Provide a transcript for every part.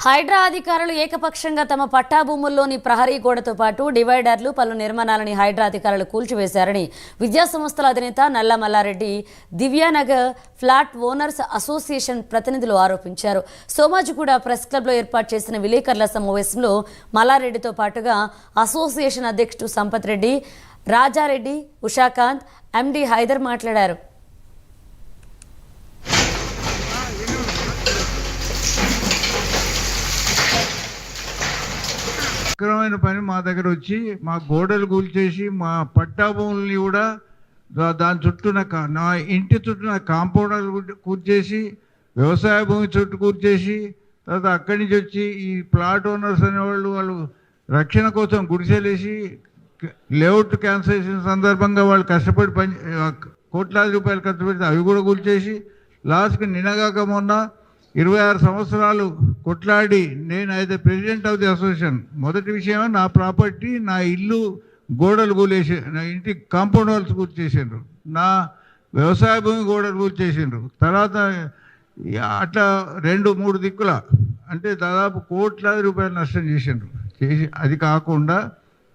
హైడ్రా అధికారులు ఏకపక్షంగా తమ పట్టా భూముల్లోని ప్రహరీ గోడతో పాటు డివైడర్లు పలు నిర్మాణాలని హైడ్రా అధికారులు కూల్చివేశారని విద్యాసంస్థల అధినేత Nalla Malla Reddy Divyanagar flat owners association ప్రతినిధులు ఆరోపించారు. సోమాజిగూడ ప్రెస్ క్లబ్లో ఏర్పాటు చేసిన విలేకరుల సమావేశంలో మల్లారెడ్డితో పాటుగా అసోసియేషన్ అధ్యక్షుడు సంపత్ రెడ్డి, రాజారెడ్డి, ఉషాకాంత్, ఎండి హైదర్ మాట్లాడారు. అక్రమమైన పని మా దగ్గర వచ్చి మా గోడలు కూల్చేసి మా పట్టా భూముల్ని కూడా దాని చుట్టూన నా ఇంటి చుట్టూన కాంపౌండర్లు కూర్చేసి వ్యవసాయ భూమి చుట్టూ కూర్చేసి తర్వాత అక్కడి నుంచి వచ్చి ఈ ప్లాట్ ఓనర్స్ అనేవాళ్ళు వాళ్ళు రక్షణ కోసం గుడిసెలేసి లేఅవుట్ క్యాన్సలేషన్ సందర్భంగా వాళ్ళు కష్టపడి కోట్లాది రూపాయలు ఖర్చు పెడితే అవి కూడా కూల్చేసి లాస్ట్కి నిన్నగాక మొన్న 26 సంవత్సరాలు కొట్లాడి నేను అయితే ప్రెసిడెంట్ ఆఫ్ ది అసోసియేషన్. మొదటి విషయం నా ప్రాపర్టీ, నా ఇల్లు గోడలు కూలేసి, నా ఇంటి కాంపౌండ్ వాల్స్ కూర్చేసిండ్రు, నా వ్యవసాయ భూమి గోడలు కూర్చేసిండ్రు. తర్వాత అట్లా 2-3 దిక్కుల అంటే దాదాపు కోట్లాది రూపాయలు నష్టం చేసిండ్రు. అది కాకుండా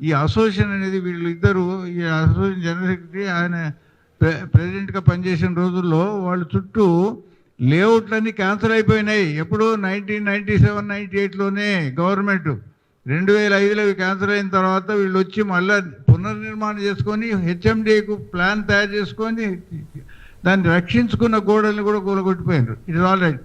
ఈ అసోసియేషన్ అనేది వీళ్ళిద్దరూ, ఈ అసోసియేషన్ జనరల్ సెక్రటరీ ఆయన ప్రెసిడెంట్గా పనిచేసిన రోజుల్లో వాళ్ళ చుట్టూ లేఅవుట్లన్నీ క్యాన్సిల్ అయిపోయినాయి. ఎప్పుడు 1997-98లోనే గవర్నమెంట్ 2005లో క్యాన్సిల్ అయిన తర్వాత వీళ్ళు వచ్చి మళ్ళీ పునర్నిర్మాణం చేసుకొని హెచ్ఎండికు ప్లాన్ తయారు చేసుకొని దాన్ని రక్షించుకున్న గోడల్ని కూడా కూలగొట్టిపోయినారు. It is all right.